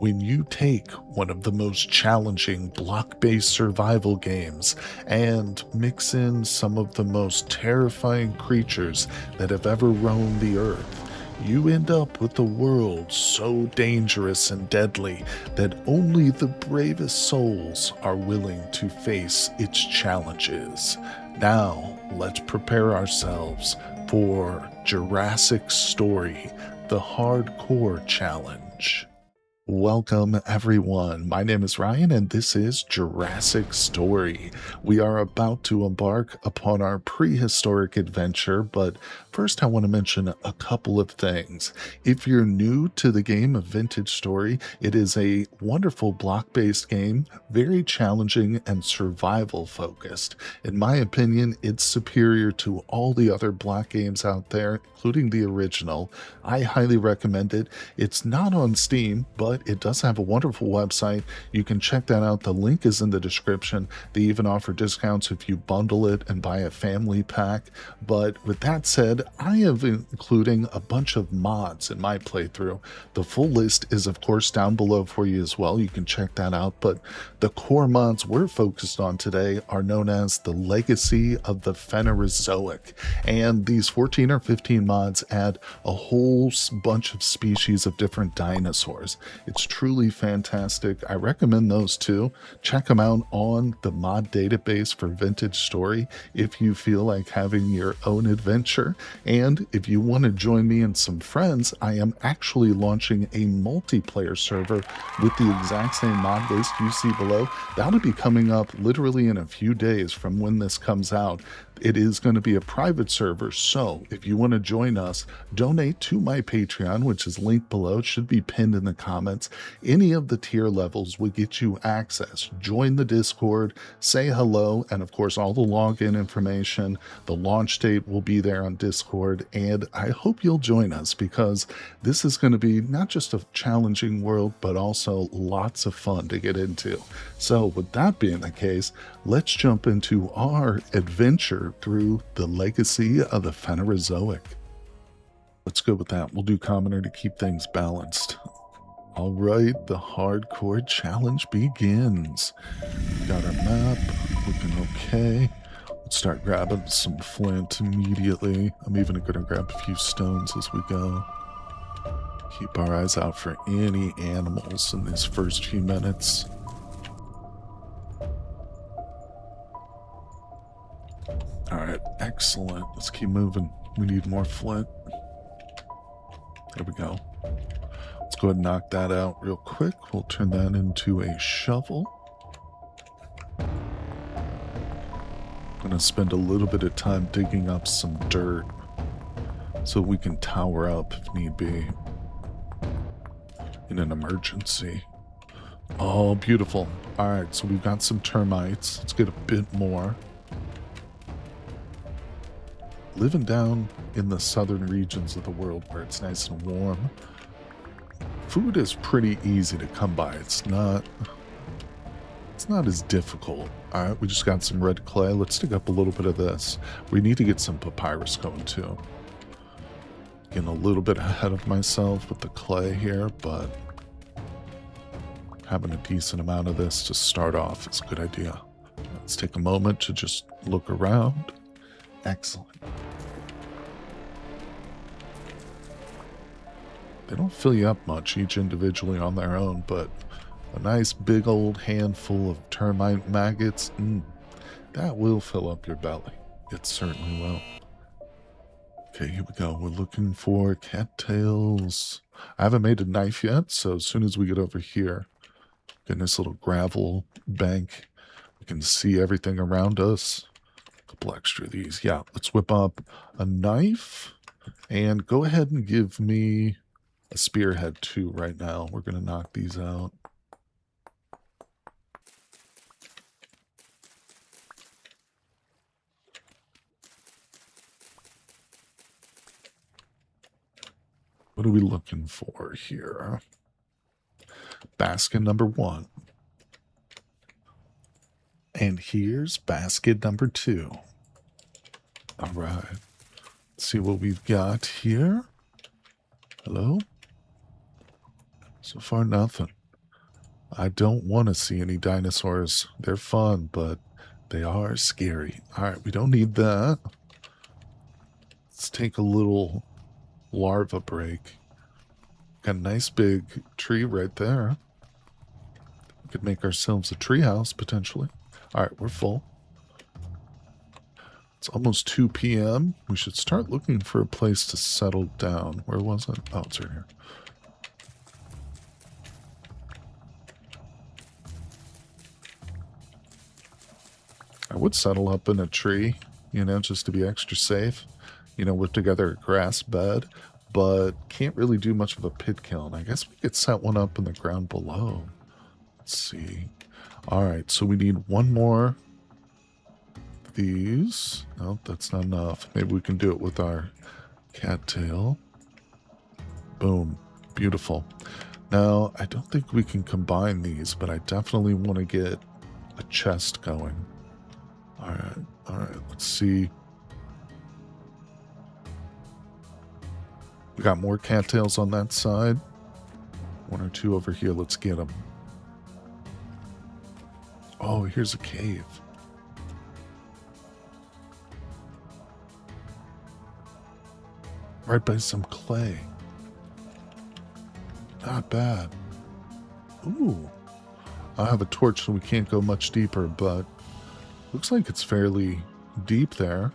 When you take one of the most challenging block-based survival games and mix in some of the most terrifying creatures that have ever roamed the earth, you end up with a world so dangerous and deadly that only the bravest souls are willing to face its challenges. Now, let's prepare ourselves for Jurassic Story, the Hardcore Challenge. Welcome, everyone. My name is Ryan, and this is Jurassic Story. We are about to embark upon our prehistoric adventure, but first I want to mention a couple of things. If you're new to the game of Vintage Story, it is a wonderful block-based game, very challenging and survival-focused. In my opinion, it's superior to all the other block games out there, including the original. I highly recommend it. It's not on Steam, but it does have a wonderful website. You can check that out. The link is in the description. They even offer discounts if you bundle it and buy a family pack. But with that said, I am including a bunch of mods in my playthrough. The full list is, of course, down below for you as well. You can check that out. But the core mods we're focused on today are known as the Legacy of the Phanerozoic. And these 14 or 15 mods add a whole bunch of species of different dinosaurs. It's truly fantastic. I recommend those too. Check them out on the mod database for Vintage Story if you feel like having your own adventure. And if you want to join me and some friends, I am actually launching a multiplayer server with the exact same mod list you see below. That'll be coming up literally in a few days from when this comes out. It is going to be a private server, so if you want to join us, donate to my Patreon, which is linked below. It should be pinned in the comments. Any of the tier levels will get you access. Join the Discord, say hello, and of course all the login information. The launch date will be there on Discord, and I hope you'll join us because this is going to be not just a challenging world, but also lots of fun to get into. So with that being the case, let's jump into our adventure through the Legacy of the Phanerozoic. Let's go with that. We'll do commoner to keep things balanced. All right, the hardcore challenge begins. Got our map, looking okay. Let's start grabbing some flint immediately. I'm even going to grab a few stones as we go. Keep our eyes out for any animals in these first few minutes. All right, excellent. Let's keep moving. We need more flint. There we go. Let's go ahead and knock that out real quick. We'll turn that into a shovel. I'm going to spend a little bit of time digging up some dirt so we can tower up if need be in an emergency. Oh, beautiful. All right, so we've got some termites. Let's get a bit more. Living down in the southern regions of the world where it's nice and warm, food is pretty easy to come by. It's not as difficult. All right, we just got some red clay. Let's dig up a little bit of this. We need to get some papyrus going too. Getting a little bit ahead of myself with the clay here, but having a decent amount of this to start off is a good idea. Let's take a moment to just look around. Excellent. They don't fill you up much each individually on their own, but a nice big old handful of termite maggots, that will fill up your belly. It certainly will. Okay, here we go. We're looking for cattails. I haven't made a knife yet, so as soon as we get over here, get this little gravel bank, we can see everything around us. Couple extra of these. Yeah, let's whip up a knife and go ahead and give me a spearhead too right now. We're going to knock these out. What are we looking for here? Basket number 1. And here's basket number 2. All right. Let's see what we've got here. Hello? So far, nothing. I don't want to see any dinosaurs. They're fun, but they are scary. All right, we don't need that. Let's take a little larva break. Got a nice big tree right there. We could make ourselves a tree house potentially. All right, we're full. It's almost 2 p.m. We should start looking for a place to settle down. Where was it? Oh, it's right here. I would settle up in a tree, you know, just to be extra safe. You know, whip together a grass bed, but can't really do much of a pit kiln. I guess we could set one up in the ground below. Let's see. All right, so we need one more of these. No, that's not enough. Maybe we can do it with our cattail. Boom. Beautiful. Now, I don't think we can combine these, but I definitely want to get a chest going. All right, let's see. We got more cattails on that side. One or two over here. Let's get them. Oh, here's a cave. Right by some clay. Not bad. Ooh. I have a torch so we can't go much deeper, but looks like it's fairly deep there.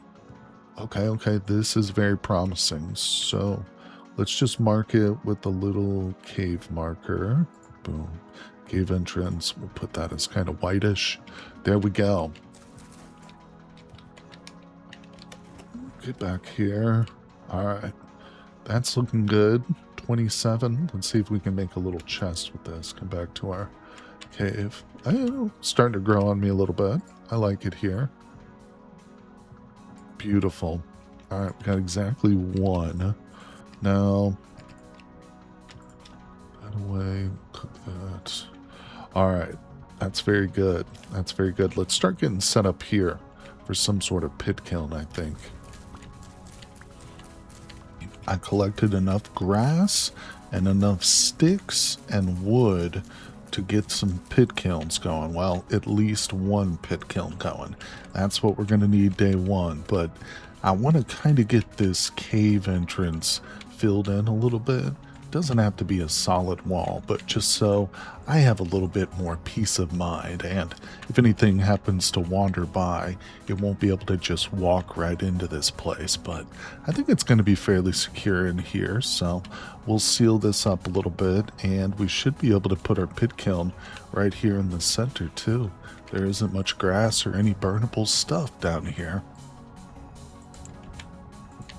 Okay, this is very promising. So let's just mark it with a little cave marker. Boom. Cave entrance. We'll put that as kind of whitish. There we go. Get back here. All right. That's looking good. 27. Let's see if we can make a little chest with this. Come back to our cave. Oh, starting to grow on me a little bit. I like it here. Beautiful. All right, we got exactly one. Now, that away, cook that. All right, that's very good. That's very good. Let's start getting set up here for some sort of pit kiln, I think. I collected enough grass and enough sticks and wood to get some pit kilns going. Well, at least one pit kiln going. That's what we're going to need day one. But I want to kind of get this cave entrance filled in a little bit. Doesn't have to be a solid wall, but just so I have a little bit more peace of mind, and if anything happens to wander by, it won't be able to just walk right into this place. But I think it's going to be fairly secure in here, so we'll seal this up a little bit, and we should be able to put our pit kiln right here in the center too. There isn't much grass or any burnable stuff down here.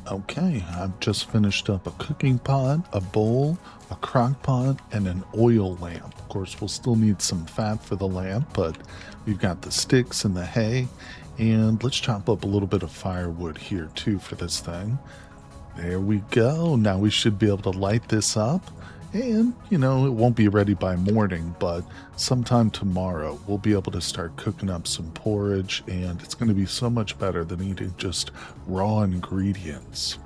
Okay, I've just finished up a cooking pot, a bowl, a crock pot, and an oil lamp. Of course, we'll still need some fat for the lamp, but we've got the sticks and the hay. And let's chop up a little bit of firewood here too for this thing. There we go. Now we should be able to light this up. And, you know, it won't be ready by morning, but sometime tomorrow we'll be able to start cooking up some porridge, and it's going to be so much better than eating just raw ingredients.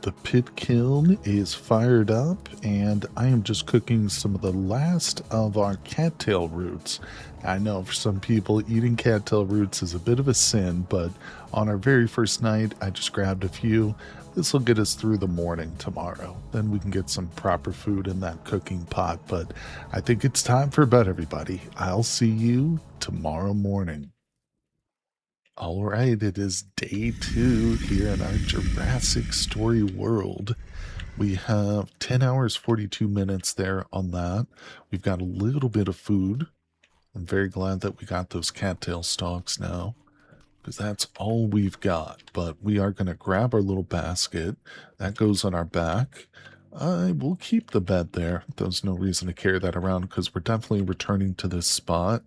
The pit kiln is fired up, and I am just cooking some of the last of our cattail roots. I know for some people eating cattail roots is a bit of a sin, but on our very first night I just grabbed a few. This will get us through the morning tomorrow. Then we can get some proper food in that cooking pot. But I think it's time for bed, everybody. I'll see you tomorrow morning. All right, it is day 2 here in our Jurassic Story world. We have 10 hours, 42 minutes there on that. We've got a little bit of food. I'm very glad that we got those cattail stalks now, because that's all we've got. But we are going to grab our little basket that goes on our back. I will keep the bed there. There's no reason to carry that around because we're definitely returning to this spot.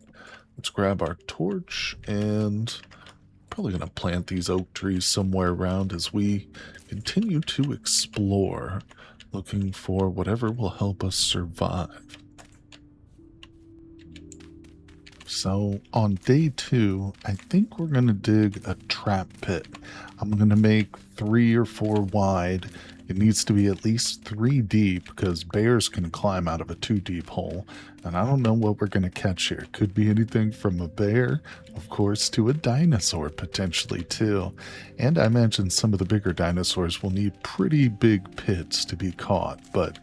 Let's grab our torch, and probably going to plant these oak trees somewhere around as we continue to explore, looking for whatever will help us survive. So on day 2, I think we're going to dig a trap pit. I'm going to make 3 or 4 wide It needs to be at least 3 deep because bears can climb out of a 2 deep hole. And I don't know what we're going to catch here. Could be anything from a bear, of course, to a dinosaur potentially too. And I imagine some of the bigger dinosaurs will need pretty big pits to be caught, but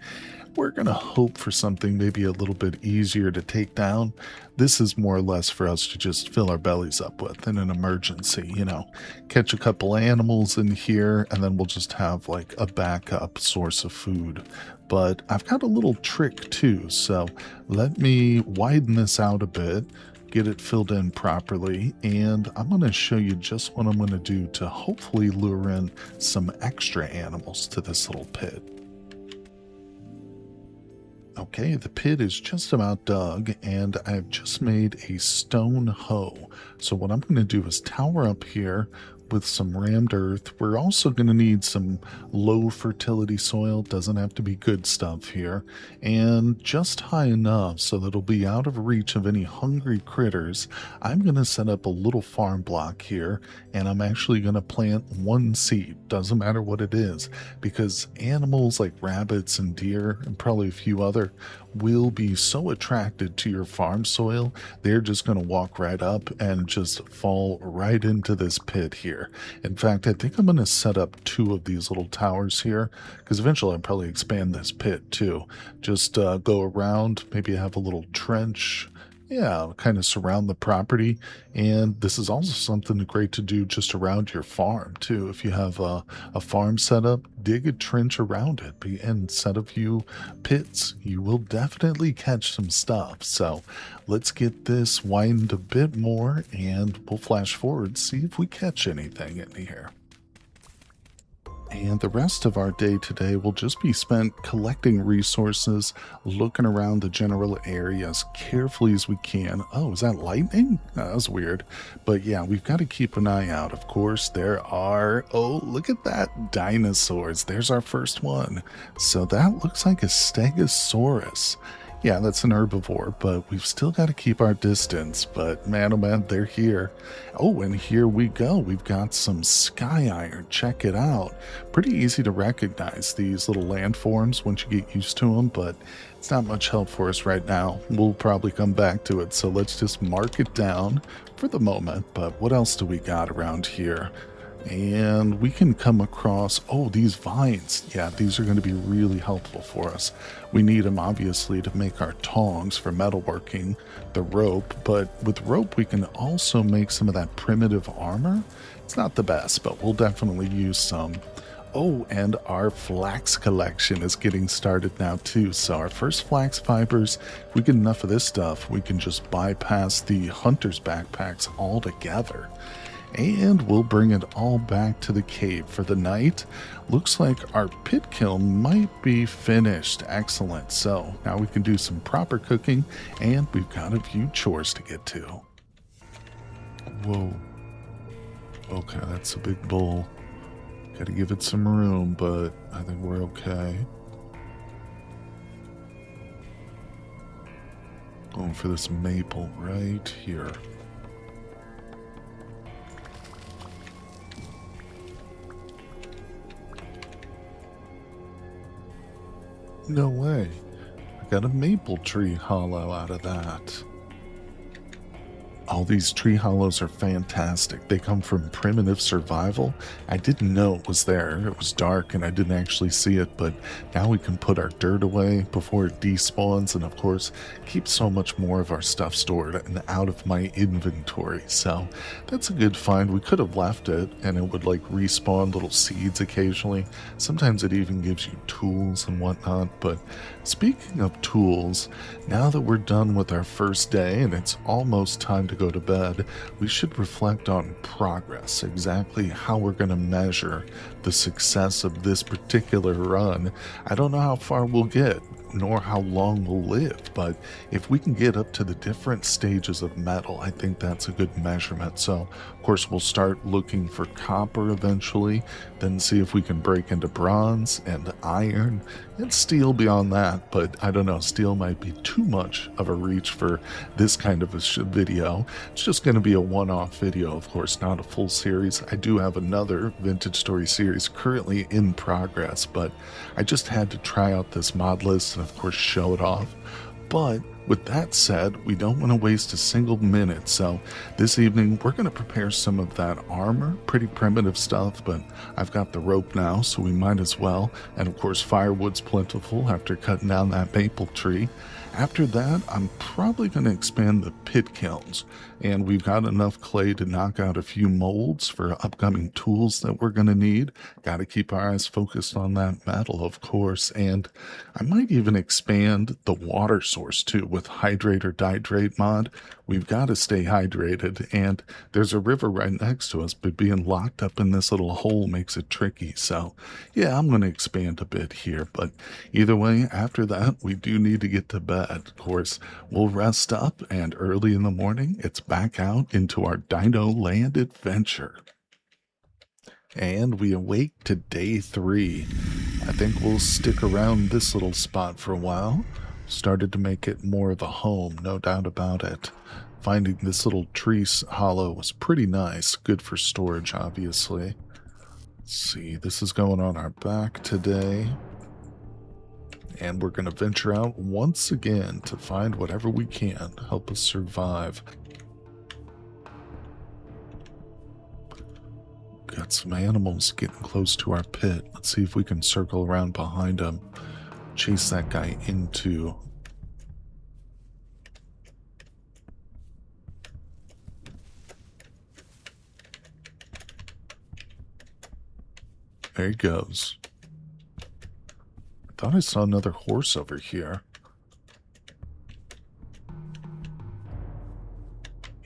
we're going to hope for something maybe a little bit easier to take down. This is more or less for us to just fill our bellies up with in an emergency, catch a couple animals in here, and then we'll just have like a backup source of food. But I've got a little trick too, so let me widen this out a bit, get it filled in properly, and I'm going to show you just what I'm going to do to hopefully lure in some extra animals to this little pit. Okay, the pit is just about dug, and I've just made a stone hoe. So what I'm going to do is tower up here with some rammed earth. We're also going to need some low fertility soil. Doesn't have to be good stuff here. And just high enough so that it'll be out of reach of any hungry critters. I'm going to set up a little farm block here, and I'm actually going to plant 1 seed. Doesn't matter what it is, because animals like rabbits and deer and probably a few other will be so attracted to your farm soil, they're just going to walk right up and just fall right into this pit here. In fact, I think I'm going to set up 2 of these little towers here, because eventually I'll probably expand this pit too. Just go around, maybe have a little trench. Yeah, kind of surround the property. And this is also something great to do just around your farm too. If you have a farm setup, dig a trench around it and set a few pits. You will definitely catch some stuff. So let's get this widened a bit more and we'll flash forward, see if we catch anything in here. And the rest of our day today will just be spent collecting resources, looking around the general area as carefully as we can. Oh, is that lightning? That was weird. But yeah, we've got to keep an eye out. Of course, there are, oh, look at that, dinosaurs. There's our first one. So that looks like a Stegosaurus. Yeah, that's an herbivore, but we've still got to keep our distance. But man, oh man, they're here. Oh, and here we go. We've got some sky iron. Check it out. Pretty easy to recognize these little landforms once you get used to them, but it's not much help for us right now. We'll probably come back to it, so let's just mark it down for the moment. But what else do we got around here? And we can come across, oh, these vines. Yeah, these are going to be really helpful for us. We need them obviously to make our tongs for metalworking, the rope, but with rope we can also make some of that primitive armor. It's not the best, but we'll definitely use some. Oh, and our flax collection is getting started now too. So our first flax fibers, if we get enough of this stuff, we can just bypass the hunter's backpacks altogether. And we'll bring it all back to the cave for the night. Looks like our pit kiln might be finished. Excellent. So now we can do some proper cooking, and we've got a few chores to get to. Whoa. Okay, that's a big bowl. Gotta give it some room, but I think we're okay. Going for this maple right here. No way. I got a maple tree hollow out of that. All these tree hollows are fantastic. They come from primitive survival. I didn't know it was there. It was dark and I didn't actually see it, but now we can put our dirt away before it despawns and of course keep so much more of our stuff stored and out of my inventory. So that's a good find. We could have left it and it would like respawn little seeds occasionally. Sometimes it even gives you tools and whatnot. But speaking of tools, now that we're done with our first day and it's almost time to go to bed, we should reflect on progress, exactly how we're going to measure the success of this particular run. I don't know how far we'll get, nor how long we'll live, but if we can get up to the different stages of metal, I think that's a good measurement. So, of course, we'll start looking for copper eventually, then see if we can break into bronze and iron, and steel beyond that, but I don't know, steel might be too much of a reach for this kind of a video. It's just going to be a one-off video, of course, not a full series. I do have another vintage story series currently in progress, but I just had to try out this mod list and of course show it off. But with that said, we don't want to waste a single minute, so this evening we're going to prepare some of that armor. Pretty primitive stuff, but I've got the rope now, so we might as well. And of course, firewood's plentiful after cutting down that maple tree. After that, I'm probably going to expand the pit kilns, and we've got enough clay to knock out a few molds for upcoming tools that we're going to need. Got to keep our eyes focused on that metal, of course, and I might even expand the water source too with Hydrate or Diedrate mod. We've got to stay hydrated, and there's a river right next to us, but being locked up in this little hole makes it tricky. So yeah, I'm going to expand a bit here, but either way, after that, we do need to get to bed. Of course, we'll rest up, and early in the morning, it's back out into our Dino Land adventure. And we awake to day 3. I think we'll stick around this little spot for a while. Started to make it more of a home, no doubt about it. Finding this little tree hollow was pretty nice. Good for storage, obviously. Let's see, this is going on our back today. And we're going to venture out once again to find whatever we can to help us survive. Got some animals getting close to our pit. Let's see if we can circle around behind them. Chase that guy into... There he goes. Thought I saw another horse over here.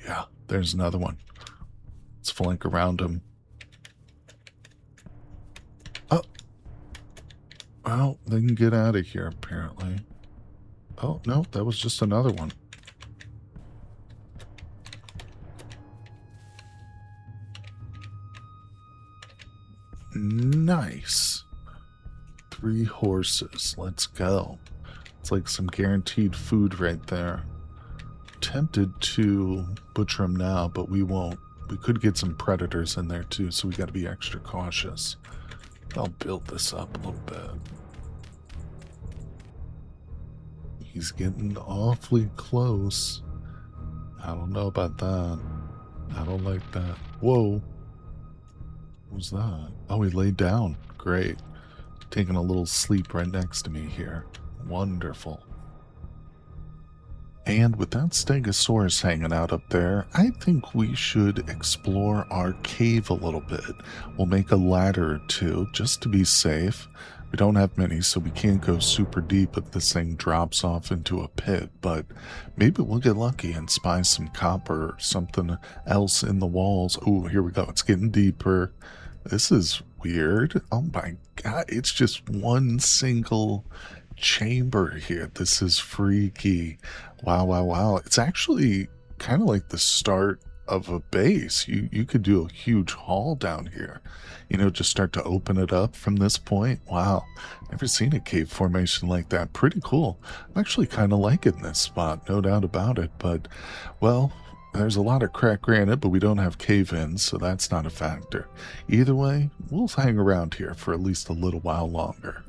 Yeah, there's another one. Let's flank around him. Oh. Well, they can get out of here, apparently. Oh, no, that was just another one. Nice. 3 horses. Let's go. It's like some guaranteed food right there. Tempted to butcher them now, but we won't. We could get some predators in there too, so we got to be extra cautious. I'll build this up a little bit. He's getting awfully close. I don't know about that. I don't like that. Whoa. What was that? Oh, he laid down. Great. Taking a little sleep right next to me here. Wonderful. And with that Stegosaurus hanging out up there, I think we should explore our cave a little bit. We'll make a ladder or 2 just to be safe. We don't have many, so we can't go super deep if this thing drops off into a pit, but maybe we'll get lucky and spy some copper or something else in the walls. Oh, here we go. It's getting deeper. This is weird. Oh my god, it's just one single chamber here. This is freaky. Wow, wow, wow. It's actually kind of like the start of a base. You could do a huge haul down here. You know, just start to open it up from this point. Wow. Never seen a cave formation like that. Pretty cool. I'm actually kind of liking this spot, no doubt about it. But, well, there's a lot of cracked granite, but we don't have cave-ins, so that's not a factor. Either way, we'll hang around here for at least a little while longer.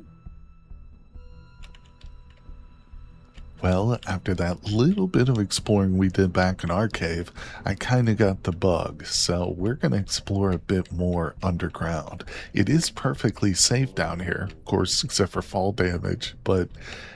Well, after that little bit of exploring we did back in our cave, I kind of got the bug, so we're going to explore a bit more underground. It is perfectly safe down here, of course, except for fall damage, but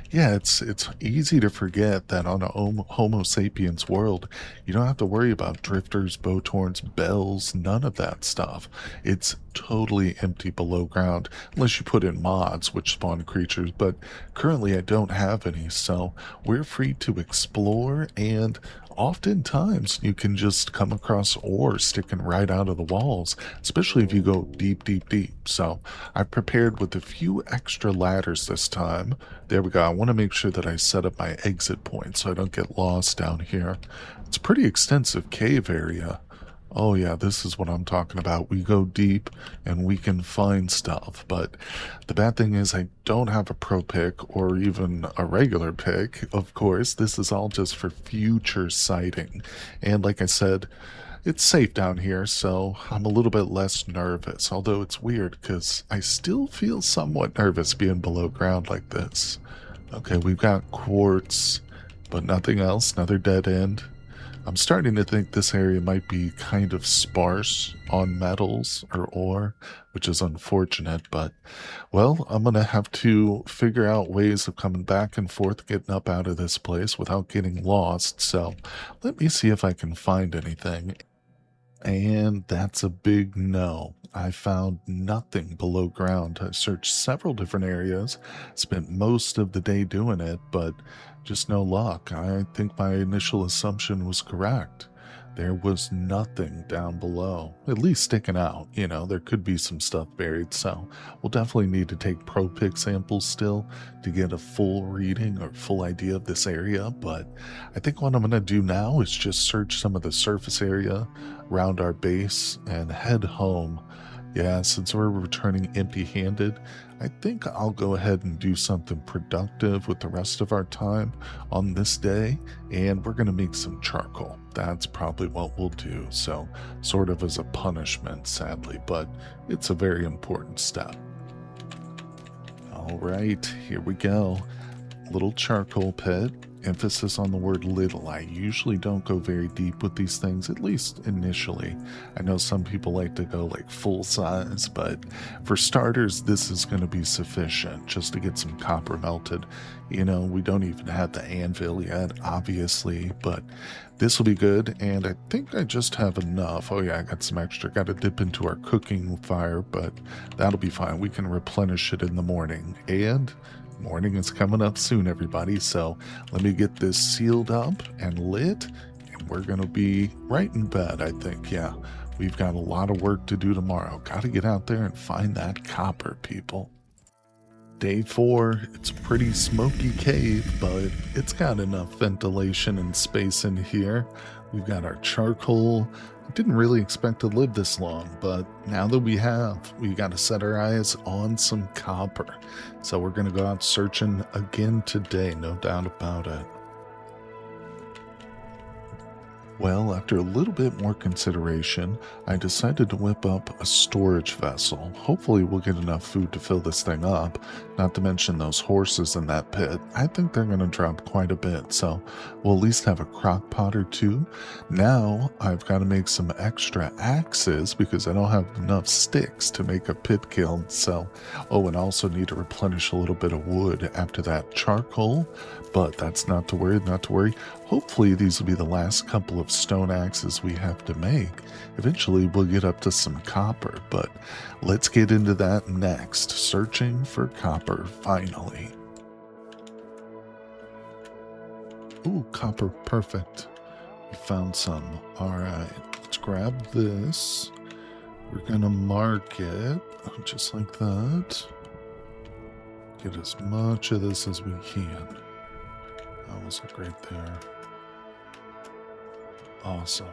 yeah, it's easy to forget that on a Homo sapiens world, you don't have to worry about drifters, boathorns, bells, none of that stuff. It's totally empty below ground, unless you put in mods, which spawn creatures, but currently I don't have any, so we're free to explore, and oftentimes you can just come across ore sticking right out of the walls, especially if you go deep, deep, deep. So I've prepared with a few extra ladders this time. There we go. I want to make sure that I set up my exit point so I don't get lost down here. It's a pretty extensive cave area. Oh yeah, this is what I'm talking about. We go deep and we can find stuff, but the bad thing is I don't have a pro pick or even a regular pick. Of course, this is all just for future sighting. And like I said, it's safe down here, so I'm a little bit less nervous. Although it's weird because I still feel somewhat nervous being below ground like this. Okay, we've got quartz, but nothing else, another dead end. I'm starting to think this area might be kind of sparse on metals or ore, which is unfortunate, but well, I'm gonna have to figure out ways of coming back and forth, getting up out of this place without getting lost. So let me see if I can find anything. And that's a big no. I found nothing below ground. I searched several different areas, spent most of the day doing it, but just no luck. I think my initial assumption was correct. There was nothing down below, at least sticking out. There could be some stuff buried, so we'll definitely need to take pro pick samples still to get a full reading or full idea of this area. But I think what I'm going to do now is just search some of the surface area around our base and head home. Yeah, since we're returning empty-handed, I think I'll go ahead and do something productive with the rest of our time on this day, and we're going to make some charcoal. That's probably what we'll do, so sort of as a punishment, sadly, but it's a very important step. All right, here we go. Little charcoal pit. Emphasis on the word little. I usually don't go very deep with these things, at least initially. I know some people like to go like full size, but for starters, this is going to be sufficient just to get some copper melted. We don't even have the anvil yet, obviously, but this will be good, and I think I just have enough. Oh yeah, I got some extra. Got to dip into our cooking fire, but that'll be fine. We can replenish it in the morning, and morning is coming up soon, everybody, so let me get this sealed up and lit, and we're gonna be right in bed, I think. Yeah, we've got a lot of work to do tomorrow. Gotta get out there and find that copper, people. Day 4, it's a pretty smoky cave, but it's got enough ventilation and space in here. We've got our charcoal. I didn't really expect to live this long, but now that we got to set our eyes on some copper. So we're going to go out searching again today, no doubt about it. Well, after a little bit more consideration, I decided to whip up a storage vessel. Hopefully we'll get enough food to fill this thing up, not to mention those horses in that pit. I think they're going to drop quite a bit, so we'll at least have a crock pot or two. Now I've got to make some extra axes because I don't have enough sticks to make a pit kiln, so and also need to replenish a little bit of wood after that charcoal, but that's not to worry. Hopefully these will be the last couple of stone axes we have to make. Eventually we'll get up to some copper, but let's get into that next. Searching for copper, finally. Ooh, copper, perfect. We found some. Alright, let's grab this. We're gonna mark it, just like that. Get as much of this as we can. That was right there. Awesome.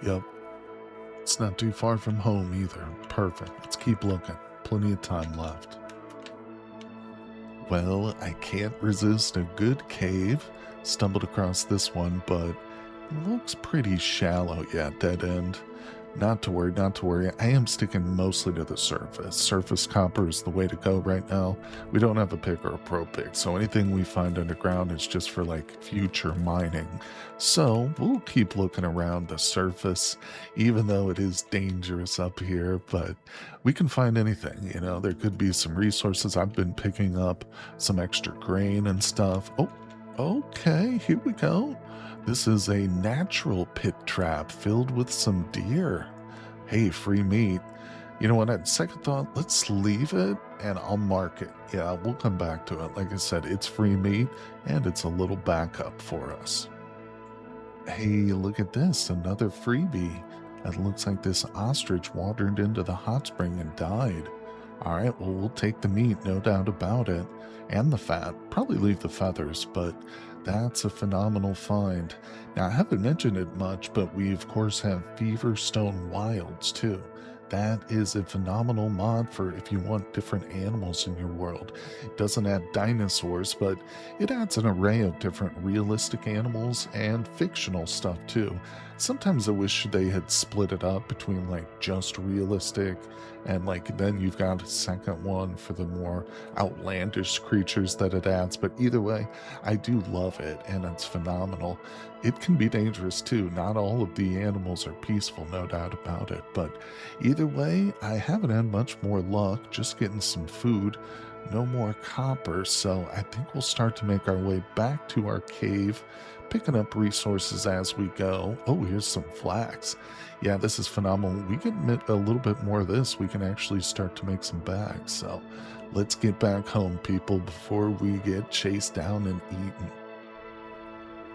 Yep. It's not too far from home either. Perfect. Let's keep looking. Plenty of time left. Well, I can't resist a good cave. Stumbled across this one, but it looks pretty shallow. Yeah, dead end. Not to worry. I am sticking mostly to the surface. Surface copper is the way to go right now. We don't have a pick or a pro pick, so anything we find underground is just for like future mining. So we'll keep looking around the surface, even though it is dangerous up here, but we can find anything. There could be some resources. I've been picking up some extra grain and stuff. Oh, okay, here we go. This is a natural pit trap filled with some deer. Hey, free meat. You know what, at second thought, let's leave it and I'll mark it. Yeah, we'll come back to it. Like I said, it's free meat and it's a little backup for us. Hey, look at this, another freebie. It looks like this ostrich wandered into the hot spring and died. All right, well, we'll take the meat, no doubt about it, and the fat. Probably leave the feathers, but that's a phenomenal find. Now, I haven't mentioned it much, but we, of course, have Feverstone Wilds, too. That is a phenomenal mod for if you want different animals in your world. It doesn't add dinosaurs, but it adds an array of different realistic animals and fictional stuff, too. Sometimes I wish they had split it up between like just realistic and like then you've got a second one for the more outlandish creatures that it adds. But either way, I do love it and it's phenomenal. It can be dangerous too. Not all of the animals are peaceful, no doubt about it. But either way, I haven't had much more luck just getting some food. No more copper, so I think we'll start to make our way back to our cave, picking up resources as we go. Oh, here's some flax. Yeah, this is phenomenal. We get a little bit more of this. We can actually start to make some bags. So let's get back home, people, before we get chased down and eaten.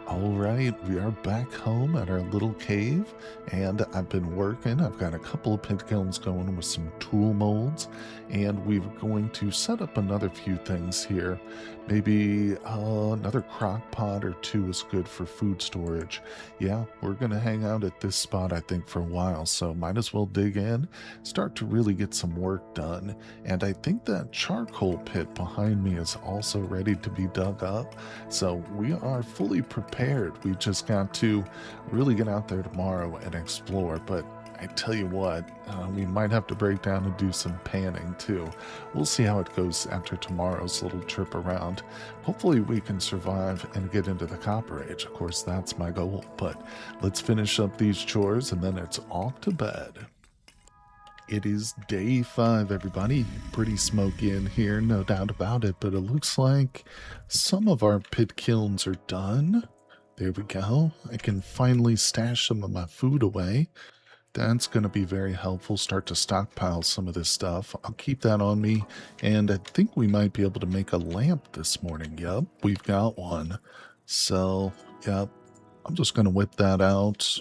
All right, we are back home at our little cave, and I've been working. I've got a couple of pit kilns going with some tool molds, and we're going to set up another few things here. Maybe another crock pot or two is good for food storage. Yeah, we're going to hang out at this spot, I think, for a while, so might as well dig in, start to really get some work done. And I think that charcoal pit behind me is also ready to be dug up, so we are fully prepared. We just got to really get out there tomorrow and explore. But I tell you what, we might have to break down and do some panning too. We'll see how it goes after tomorrow's little trip around. Hopefully we can survive and get into the Copper Age. Of course, that's my goal. But let's finish up these chores and then it's off to bed. It is day 5, everybody. Pretty smoky in here, no doubt about it. But it looks like some of our pit kilns are done. There we go. I can finally stash some of my food away. That's going to be very helpful. Start to stockpile some of this stuff. I'll keep that on me. And I think we might be able to make a lamp this morning. Yep, we've got one. So, yep, I'm just going to whip that out.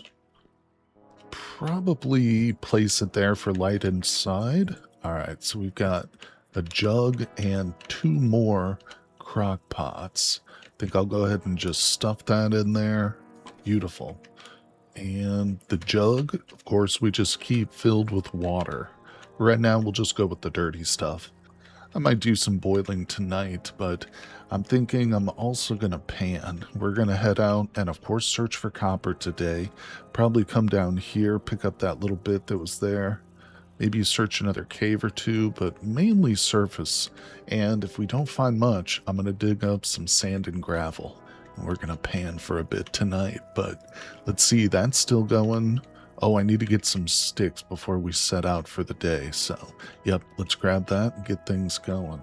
Probably place it there for light inside. All right, so we've got a jug and 2 more crock pots. I think I'll go ahead and just stuff that in there. Beautiful. And the jug, of course, we just keep filled with water. Right now, we'll just go with the dirty stuff. I might do some boiling tonight, but I'm thinking I'm also going to pan. We're going to head out and, of course, search for copper today. Probably come down here, pick up that little bit that was there. Maybe search another cave or two, but mainly surface. And if we don't find much, I'm going to dig up some sand and gravel. And we're going to pan for a bit tonight. But let's see, that's still going. Oh, I need to get some sticks before we set out for the day. So, yep, let's grab that and get things going.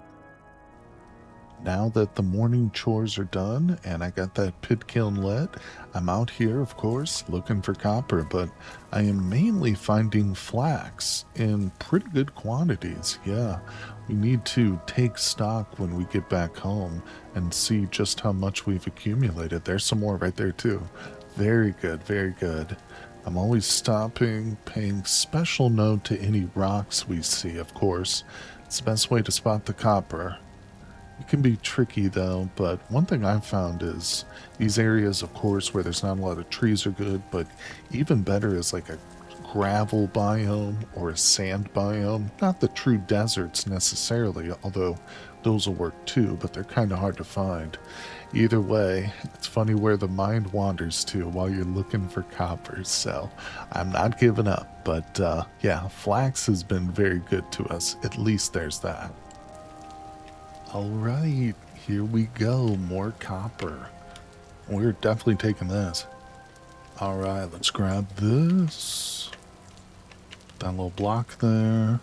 Now that the morning chores are done and I got that pit kiln lit, I'm out here, of course, looking for copper, but I am mainly finding flax in pretty good quantities. Yeah, we need to take stock when we get back home and see just how much we've accumulated. There's some more right there too. Very good, very good. I'm always stopping, paying special note to any rocks we see, of course. It's the best way to spot the copper. It can be tricky though, but one thing I've found is these areas, of course, where there's not a lot of trees are good, but even better is like a gravel biome or a sand biome. Not the true deserts necessarily, although those will work too, but they're kind of hard to find. Either way, it's funny where the mind wanders to while you're looking for copper, so I'm not giving up. But yeah, flax has been very good to us. At least there's that. All right, here we go. More copper. We're definitely taking this. All right, let's grab this. That little block there.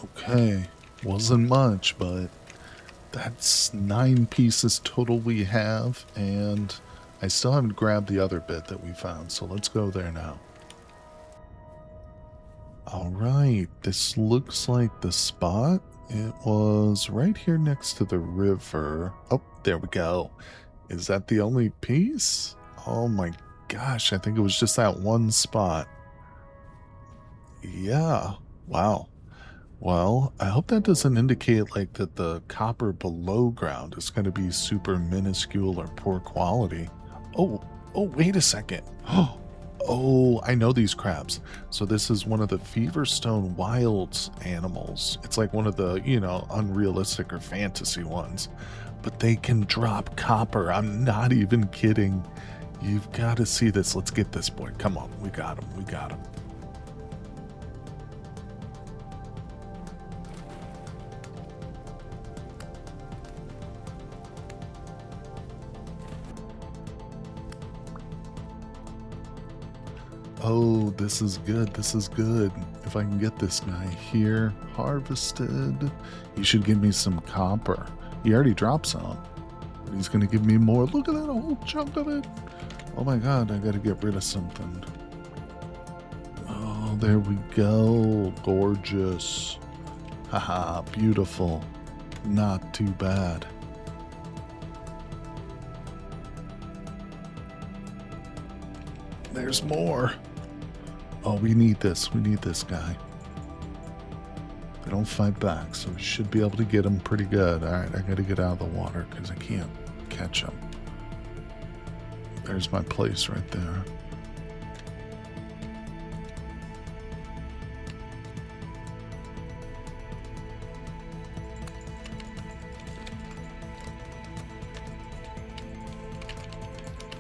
Okay, wasn't much, but that's 9 pieces total we have, and I still haven't grabbed the other bit that we found, so let's go there now. All right, this looks like the spot. It was right here next to the river. Oh, there we go. Is that the only piece? Oh my gosh, I think it was just that one spot. Yeah. Wow. Well, I hope that doesn't indicate like that the copper below ground is going to be super minuscule or poor quality. Oh, oh, wait a second. Oh, I know these crabs. So this is one of the Feverstone Wilds animals. It's like one of the, unrealistic or fantasy ones. But they can drop copper. I'm not even kidding. You've got to see this. Let's get this boy. Come on. We got him. We got him. Oh, this is good. This is good. If I can get this guy here harvested, he should give me some copper. He already dropped some, but he's going to give me more. Look at that, a whole chunk of it. Oh my God, I got to get rid of something. Oh, there we go. Gorgeous. Haha, beautiful. Not too bad. There's more. Oh, we need this. We need this guy. They don't fight back, so we should be able to get him pretty good. All right, I got to get out of the water because I can't catch him. There's my place right there.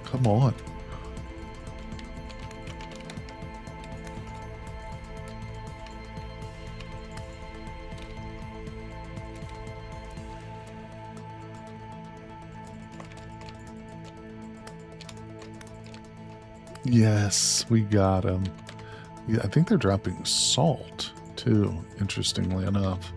Come on. Yes, we got him. Yeah, I think they're dropping salt too, interestingly enough.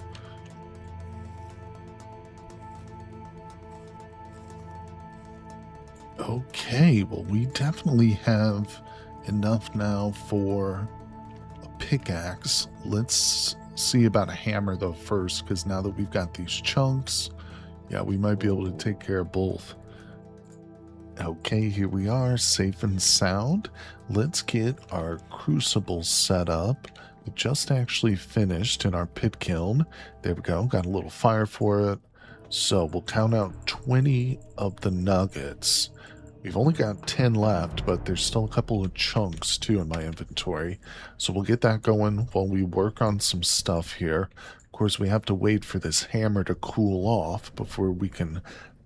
Okay, well, we definitely have enough now for a pickaxe. Let's see about a hammer though first, because now that we've got these chunks, yeah, we might be able to take care of both. Okay, here we are, safe and sound. Let's get our crucible set up. We just actually finished in our pit kiln. There we go, got a little fire for it. So we'll count out 20 of the nuggets. We've only got 10 left, but there's still a couple of chunks too in my inventory. So we'll get that going while we work on some stuff here. Of course, we have to wait for this hammer to cool off before we can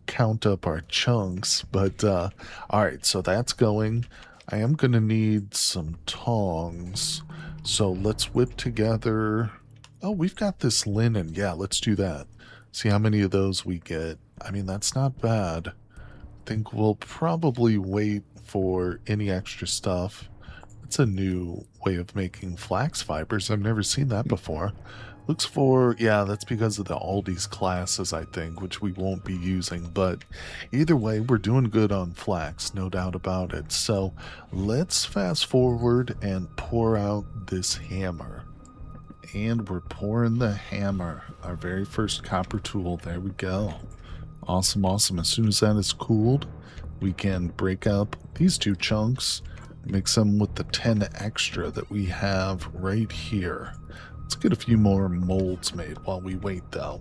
count up our chunks. But all right, so that's going. I am going to need some tongs. So let's whip together. Oh, we've got this linen. Yeah, let's do that. See how many of those we get. I mean, that's not bad. I think we'll probably wait for any extra stuff. It's a new way of making flax fibers. I've never seen that before. Looks for, yeah, that's because of the Aldi's classes, I think, which we won't be using. But either way, we're doing good on flax, no doubt about it. So let's fast forward and pour out this hammer. And we're pouring the hammer, our very first copper tool. There we go. Awesome, awesome. As soon as that is cooled, we can break up these two chunks, mix them with the 10 extra that we have right here. Let's get a few more molds made while we wait, though.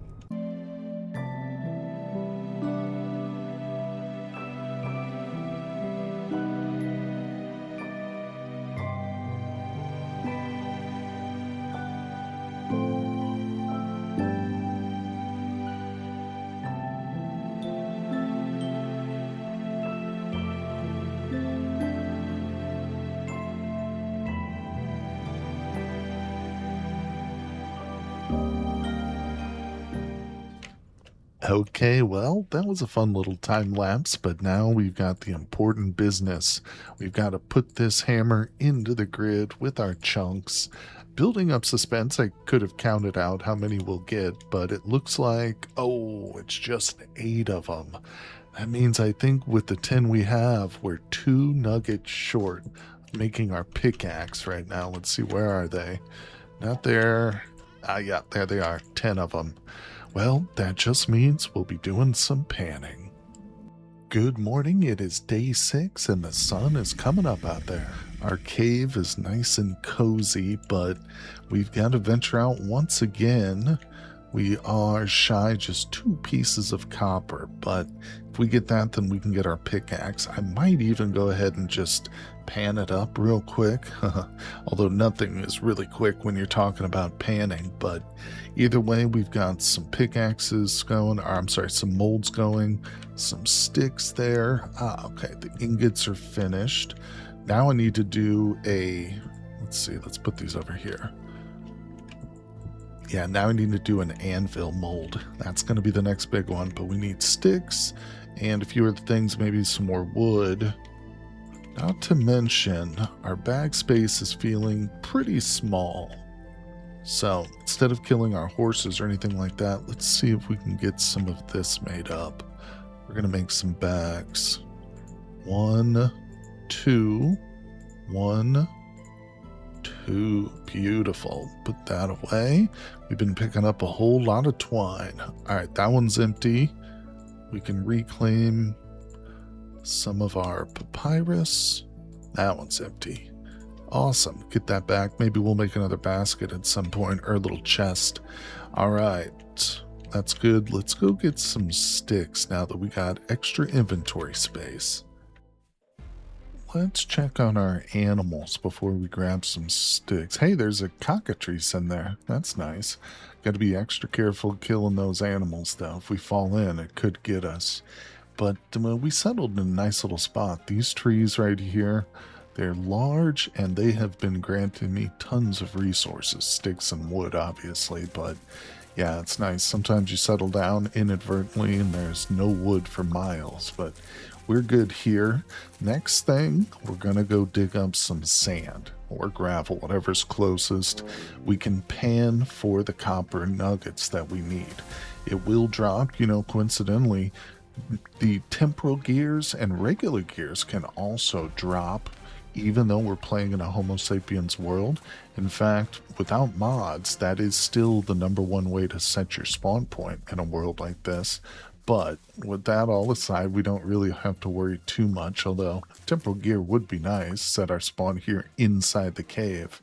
Okay, well, that was a fun little time lapse, but now we've got the important business. We've got to put this hammer into the grid with our chunks. Building up suspense, I could have counted out how many we'll get, but it looks like, oh, it's just 8 of them. That means I think with the 10 we have, we're 2 nuggets short of making our pickaxe right now. Let's see, where are they? Not there. Ah, yeah, there they are, 10 of them. Well, that just means we'll be doing some panning. Good morning. It is day 6 and the sun is coming up out there. Our cave is nice and cozy, but we've got to venture out once again. We are shy just 2 pieces of copper, but if we get that, then we can get our pickaxe. I might even go ahead and just pan it up real quick, although nothing is really quick when you're talking about panning, but either way, we've got some pickaxes going, or I'm sorry, some molds going, some sticks there. Okay, the ingots are finished. Now I need to do let's see, let's put these over here. Yeah, now I need to do an anvil mold. That's going to be the next big one, but we need sticks and a few other things, maybe some more wood. Not to mention, our bag space is feeling pretty small. So instead of killing our horses or anything like that, let's see if we can get some of this made up. We're going to make some bags. 1, 2, 1, 2. Beautiful. Put that away. We've been picking up a whole lot of twine. All right, that one's empty. We can reclaim some of our papyrus. That one's empty. Awesome. Get that back. Maybe we'll make another basket at some point, or a little chest. All right. That's good. Let's go get some sticks now that we got extra inventory space. Let's check on our animals before we grab some sticks. Hey, there's a cockatrice in there. That's nice. Got to be extra careful killing those animals, though. If we fall in, it could get us. But we settled in a nice little spot. These trees right here, they're large, and they have been granting me tons of resources. Sticks and wood, obviously, but yeah, it's nice. Sometimes you settle down inadvertently, and there's no wood for miles, but we're good here. Next thing, we're going to go dig up some sand or gravel, whatever's closest. We can pan for the copper nuggets that we need. It will drop, coincidentally, the temporal gears and regular gears can also drop, even though we're playing in a Homo sapiens world. In fact, without mods, that is still the #1 way to set your spawn point in a world like this. But with that all aside, we don't really have to worry too much, although temporal gear would be nice, set our spawn here inside the cave.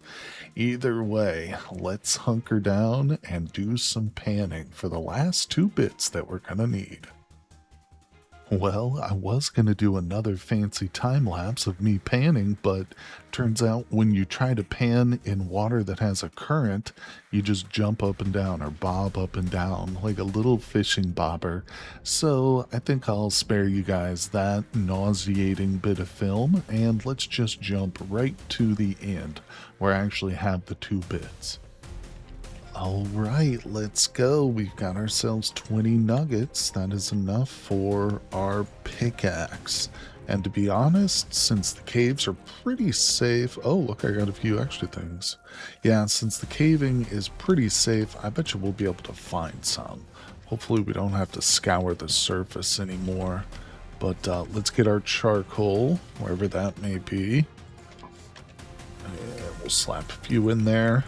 Either way, let's hunker down and do some panning for the last 2 bits that we're gonna need. Well, I was going to do another fancy time lapse of me panning, but turns out when you try to pan in water that has a current, you just jump up and down or bob up and down like a little fishing bobber. So I think I'll spare you guys that nauseating bit of film, and let's just jump right to the end where I actually have the 2 bits. All right, let's go. We've got ourselves 20 nuggets. That is enough for our pickaxe. And to be honest, since the caves are pretty safe... Oh, look, I got a few extra things. Yeah, since the caving is pretty safe, I bet you we'll be able to find some. Hopefully we don't have to scour the surface anymore. But let's get our charcoal, wherever that may be. We'll slap a few in there.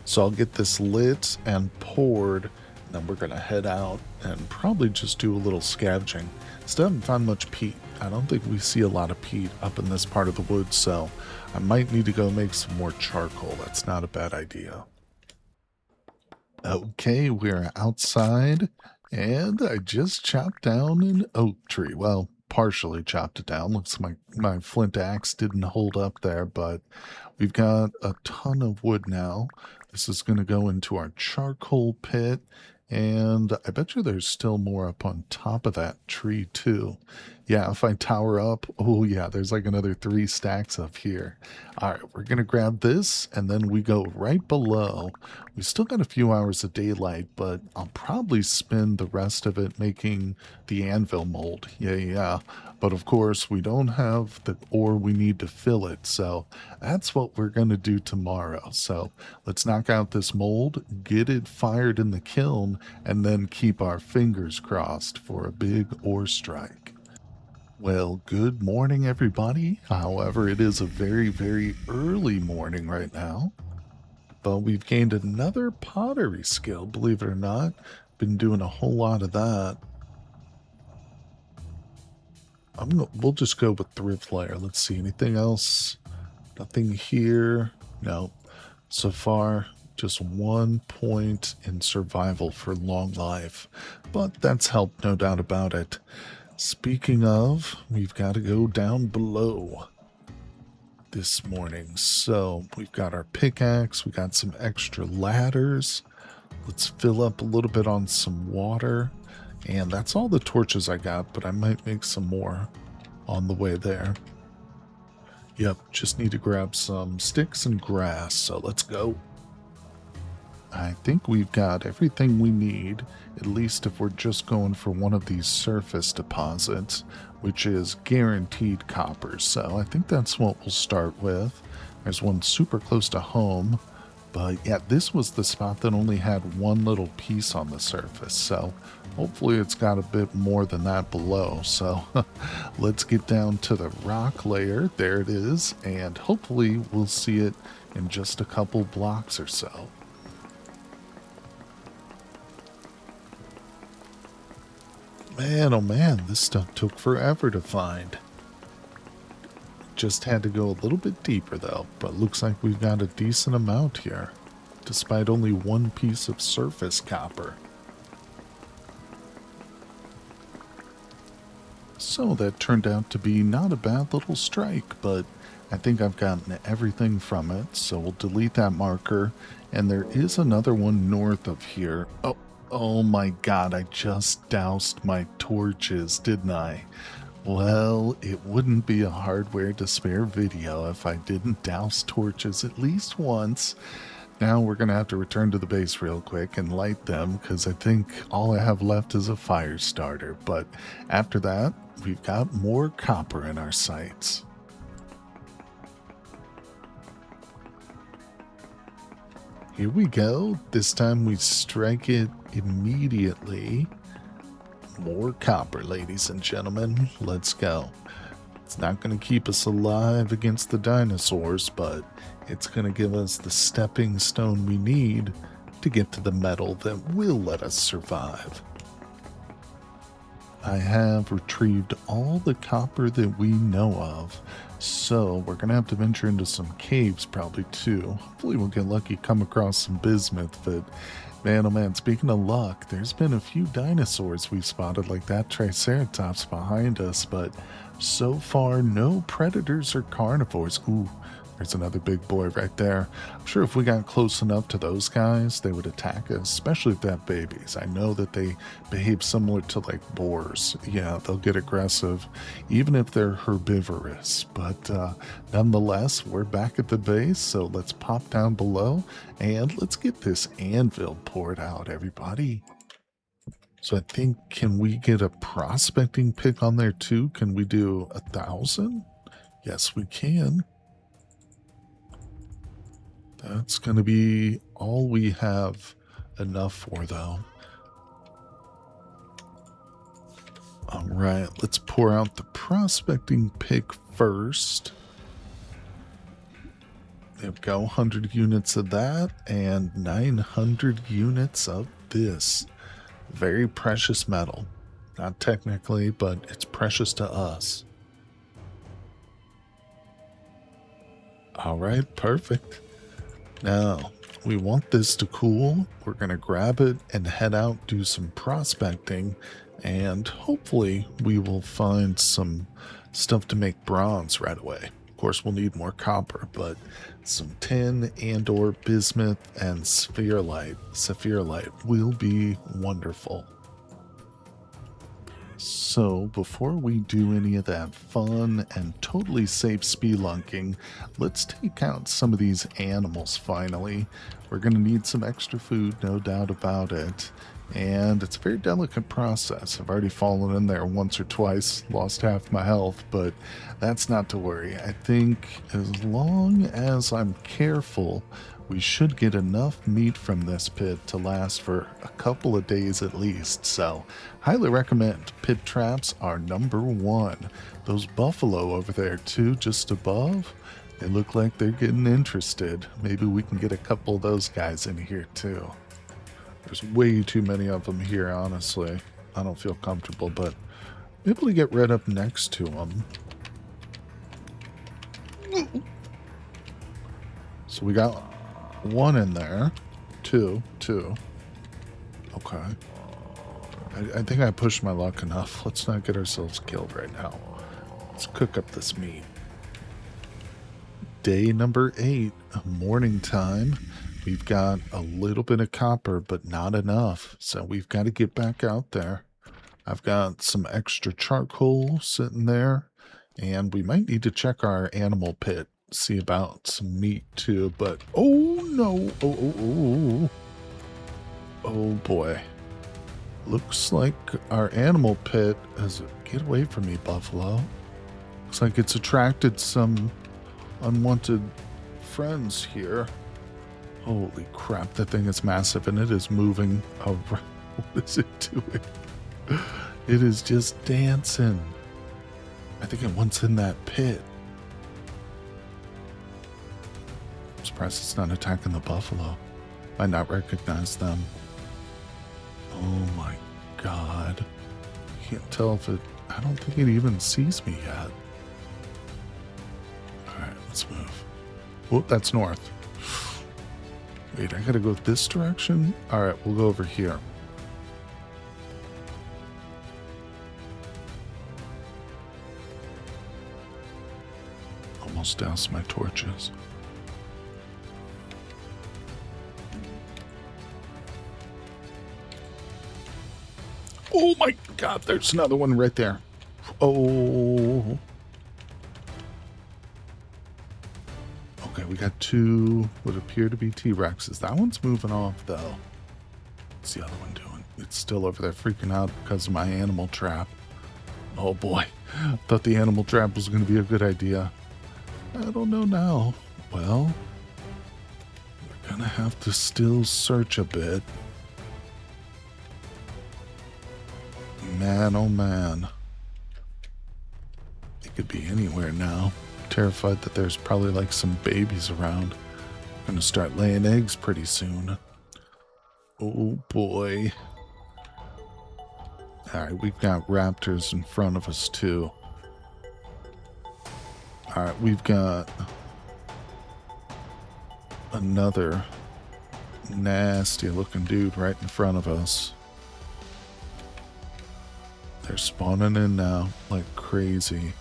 So I'll get this lit and poured, and then we're going to head out and probably just do a little scavenging. Still haven't found much peat. I don't think we see a lot of peat up in this part of the woods, so I might need to go make some more charcoal. That's not a bad idea. Okay, we're outside, and I just chopped down an oak tree. Well, partially chopped it down. Looks like my flint axe didn't hold up there, but we've got a ton of wood now. This is going to go into our charcoal pit, and I bet you there's still more up on top of that tree too. Yeah, if I tower up, oh yeah, there's like another 3 stacks up here. All right, we're going to grab this, and then we go right below. We still got a few hours of daylight, but I'll probably spend the rest of it making the anvil mold. Yeah. But of course, we don't have the ore we need to fill it, so that's what we're going to do tomorrow. So let's knock out this mold, get it fired in the kiln, and then keep our fingers crossed for a big ore strike. Well, good morning, everybody. However, it is a very, very early morning right now. But we've gained another pottery skill, believe it or not. Been doing a whole lot of that. We'll just go with thrift layer. Let's see, anything else? Nothing here. No. So far, just 1 point in survival for long life. But that's helped, no doubt about it. Speaking of, we've got to go down below this morning. So we've got our pickaxe, we got some extra ladders. Let's fill up a little bit on some water. And that's all the torches I got, but I might make some more on the way there. Yep, just need to grab some sticks and grass, so let's go. I think we've got everything we need, at least if we're just going for one of these surface deposits, which is guaranteed copper, so I think that's what we'll start with. There's one super close to home, but yeah, this was the spot that only had one little piece on the surface, so hopefully it's got a bit more than that below. So let's get down to the rock layer. There it is, and hopefully we'll see it in just a couple blocks or so. Man, oh man, this stuff took forever to find. Just had to go a little bit deeper though, but looks like we've got a decent amount here, despite only one piece of surface copper. So that turned out to be not a bad little strike, but I think I've gotten everything from it, so we'll delete that marker, and there is another one north of here. Oh my god, I just doused my torches, didn't I? Well, it wouldn't be a hardware to spare video if I didn't douse torches at least once. Now we're going to have to return to the base real quick and light them, because I think all I have left is a fire starter. But after that, we've got more copper in our sights. Here we go. This time we strike it immediately. More copper, ladies and gentlemen. Let's go. It's not going to keep us alive against the dinosaurs, but it's going to give us the stepping stone we need to get to the metal that will let us survive. I have retrieved all the copper that we know of, so we're going to have to venture into some caves probably too. Hopefully we'll get lucky, come across some bismuth, but man, oh man, speaking of luck, there's been a few dinosaurs we've spotted, like that Triceratops behind us, but so far no predators or carnivores. Ooh, there's another big boy right there. I'm sure if we got close enough to those guys, they would attack us, especially if they have babies. I know that they behave similar to like boars. Yeah, they'll get aggressive, even if they're herbivorous. But nonetheless, we're back at the base, so let's pop down below and let's get this anvil poured out, everybody. So I think, can we get a prospecting pick on there too? Can we do 1,000? Yes, we can. That's going to be all we have enough for, though. All right, let's pour out the prospecting pick first. There we go, 100 units of that and 900 units of this. Very precious metal. Not technically, but it's precious to us. All right, perfect. Now, we want this to cool. We're going to grab it and head out, do some prospecting, and hopefully we will find some stuff to make bronze right away. Of course, we'll need more copper, but some tin and or bismuth and saphirite will be wonderful. So before we do any of that fun and totally safe spelunking, let's take out some of these animals finally. We're going to need some extra food, no doubt about it. And it's a very delicate process. I've already fallen in there once or twice, lost half my health, but that's not to worry. I think as long as I'm careful, we should get enough meat from this pit to last for a couple of days at least. So highly recommend. Pit traps are #1. Those buffalo over there too, just above, they look like they're getting interested. Maybe we can get a couple of those guys in here too. There's way too many of them here, honestly. I don't feel comfortable, but able to get right up next to him. So we got one in there. Two. Okay. I think I pushed my luck enough. Let's not get ourselves killed right now. Let's cook up this meat. Day number 8, morning time. We've got a little bit of copper, but not enough. So we've got to get back out there. I've got some extra charcoal sitting there. And we might need to check our animal pit. See about some meat too. But, oh no. Oh boy. Looks like our animal pit has... Get away from me, buffalo. Looks like it's attracted some unwanted friends here. Holy crap, that thing is massive and it is moving around. What is it doing? It is just dancing. I think it wants in that pit. I'm surprised it's not attacking the buffalo. Might not recognize them. Oh my god. Can't tell if it... I don't think it even sees me yet. Alright, let's move. Oh, that's north. Wait, I gotta go this direction? Alright, we'll go over here. Almost doused my torches. Oh my god, there's another one right there. Oh. Okay, we got 2 what appear to be T-Rexes. That one's moving off, though. What's the other one doing? It's still over there freaking out because of my animal trap. Oh boy. Thought the animal trap was going to be a good idea. I don't know now. Well, we're going to have to still search a bit. Man, oh man. It could be anywhere now. Terrified that there's probably like some babies around. Gonna start laying eggs pretty soon. Oh boy. Alright, we've got raptors in front of us too. Alright, we've got another nasty looking dude right in front of us. They're spawning in now like crazy.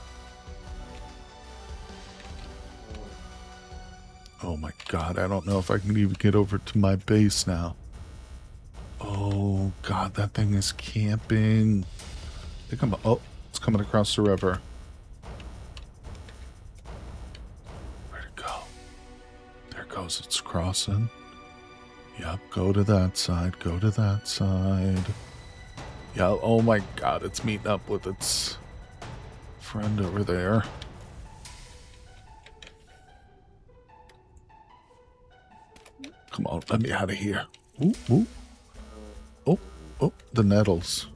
Oh my god, I don't know if I can even get over to my base now. Oh god, that thing is camping. I think oh, it's coming across the river. Where'd it go? There it goes, it's crossing. Yep, go to that side, go to that side. Yeah, oh my god, it's meeting up with its friend over there. Come on, let me out of here. Ooh, ooh. Oh, oh, the nettles.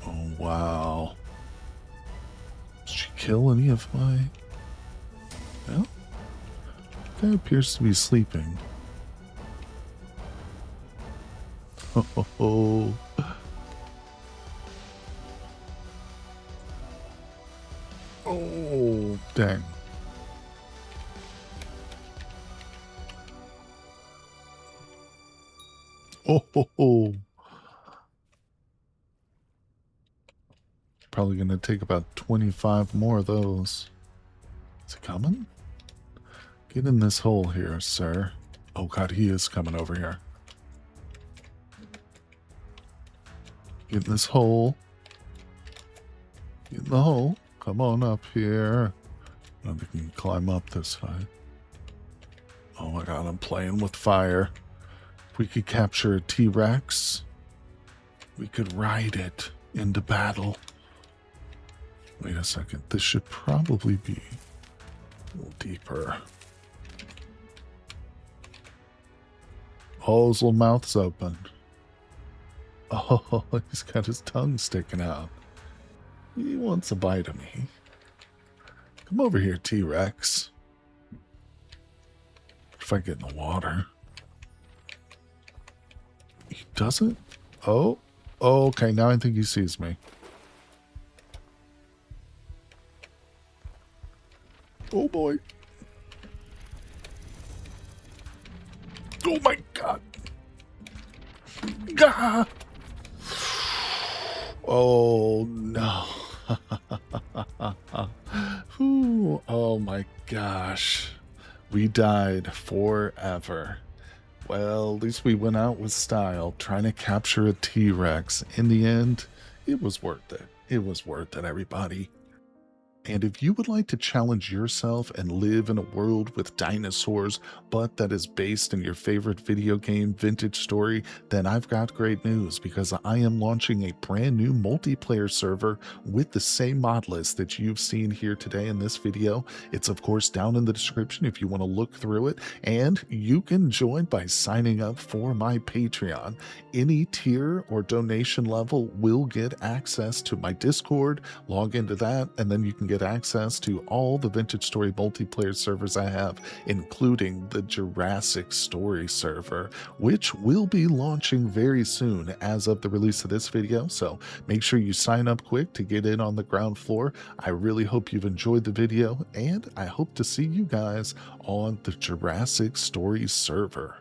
Oh, wow. Did she kill any of my... Well, that guy appears to be sleeping. Oh, oh, dang. Oh, probably going to take about 25 more of those. Is it coming? Get in this hole here, sir. Oh god, he is coming over here. Get in this hole. Get in the hole. Come on up here. I don't think we can climb up this way. Oh my god, I'm playing with fire. If we could capture a T-Rex, we could ride it into battle. Wait a second. This should probably be a little deeper. Oh, his little mouth's open. Oh, he's got his tongue sticking out. He wants a bite of me. Come over here, T-Rex. If I get in the water. He doesn't Oh, okay. Now I think he sees me. Oh boy. Oh my god. Gah! Oh no. Whew. Oh my gosh. We died forever. Well, at least we went out with style, trying to capture a T-Rex. In the end, it was worth it. It was worth it, everybody. And if you would like to challenge yourself and live in a world with dinosaurs, but that is based in your favorite video game vintage story, then I've got great news because I am launching a brand new multiplayer server with the same mod list that you've seen here today in this video. It's of course down in the description if you want to look through it, and you can join by signing up for my Patreon. Any tier or donation level will get access to my Discord. Log into that, and then you can get access to all the Vintage Story multiplayer servers I have, including the Jurassic Story server, which will be launching very soon as of the release of this video. So make sure you sign up quick to get in on the ground floor. I really hope you've enjoyed the video, and I hope to see you guys on the Jurassic Story server.